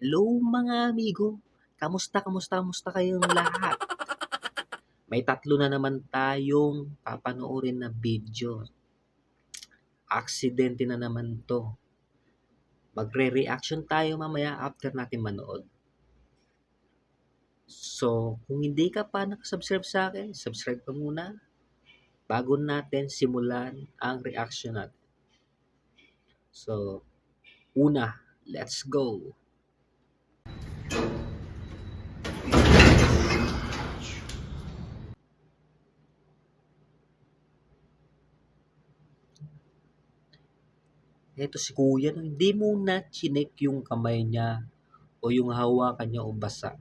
Hello mga amigo, kamusta kayong lahat? May tatlo na naman tayong papanoorin na video. Aksidente na naman 'to. Magre-reaction tayo mamaya after natin manood. So, kung hindi ka pa naka-subscribe sa'kin, subscribe ka muna bago natin simulan ang reaction natin. So, una, let's go! Eto si kuya 'no, hindi mo na chineck yung kamay niya o yung hawakan niya o basa.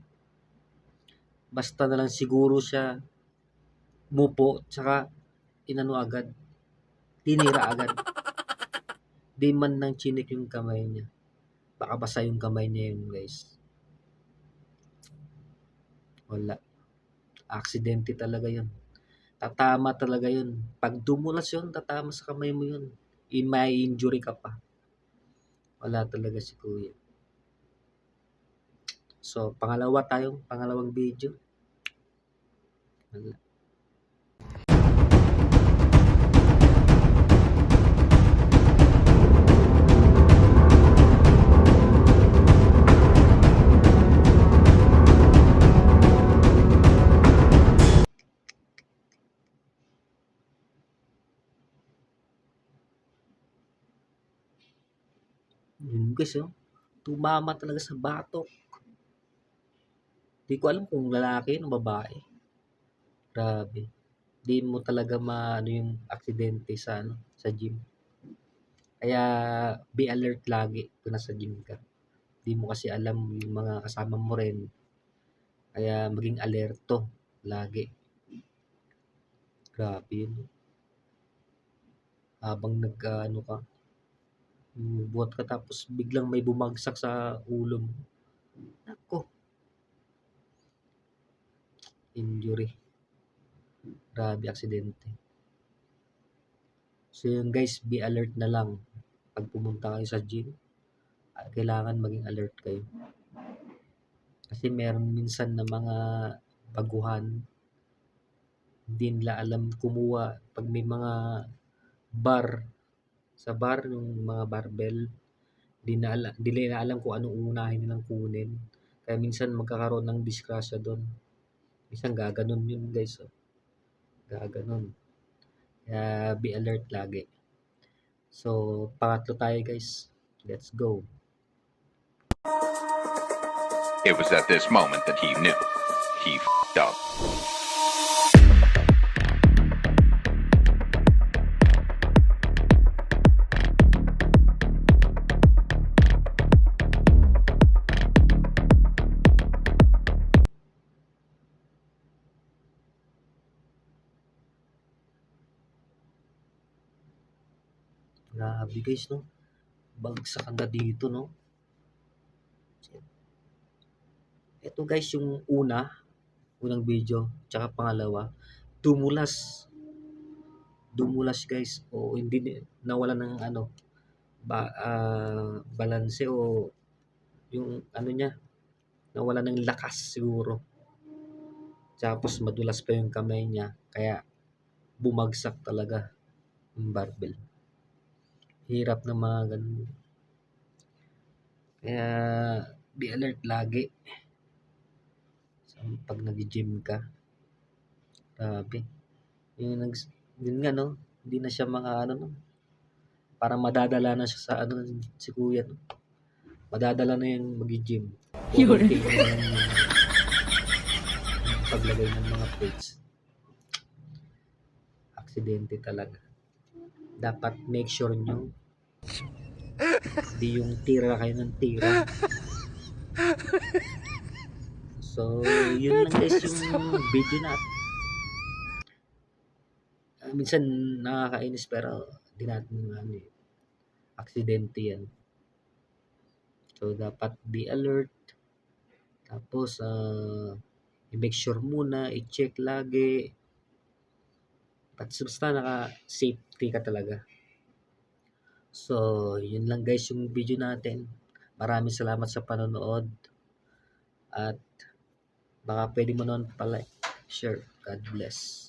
Basta na lang siguro siya umupo tsaka inano agad, tinira agad. 'Di man lang chineck yung kamay niya. Baka basa yung kamay niya yun guys. Wala, aksidente talaga yun. Tatama talaga yun. 'Pag dumulas yun, tatama sa kamay mo yun. Mai-injury ka pa. Wala talaga si kuya. So, pangalawang video. Wala. Yun guys oh, tumama talaga sa batok. Di ko alam kung lalaki o babae. Grabe. Di mo talaga maano yung aksidente sa ano, sa gym. Kaya be alert lagi kung nasa gym ka. Di mo kasi alam yung mga kasama mo rin. Kaya maging alerto lagi. Grabe yun. Habang nag-ano ka, buhat ka tapos biglang may bumagsak sa ulo mo. Nako, injury. Grabe aksidente. So yun guys, be alert na lang. Pag pumunta kayo sa gym, kailangan maging alert kayo. Kasi meron minsan na mga baguhan, hindi nila alam kumuha. Pag may mga bar, sa bar, yung mga barbell, di nila alam kung anong uunahin nilang kunin. Kaya minsan magkakaroon ng disgrasya doon. Minsan gaganon yun guys. Oh. Gaganon. Kaya be alert lagi. So, pangatlo tayo guys. Let's go. It was at this moment that he knew he f***ed up. Grabe guys, no? Bagsak agad dito, no? Ito guys, yung unang video, tsaka pangalawa, dumulas. Dumulas guys. O hindi, nawala ng ano, balanse o yung ano niya, nawala ng lakas siguro. Tapos madulas pa yung kamay niya, kaya bumagsak talaga yung barbell. Hirap na mga ganun. Kaya be alert lagi. So, pag nag-gym ka, grabe. Yun nga no, hindi na siya mga ano no, parang madadala na siya sa ano si kuya no. Madadala na yung mag-gym. Overthink na yung paglagay ng mga plates. Aksidente talaga. Dapat make sure nyo di yung tira kayo ng tira. So, yun lang guys yung video natin. Minsan nakakainis pero di natin ano eh. Aksidente yan. So, dapat be alert. Tapos, i-make sure muna, i-check lagi. At basta naka-safety ka talaga. So, yun lang guys yung video natin. Maraming salamat sa panonood at baka pwede mo naman pala share. God bless.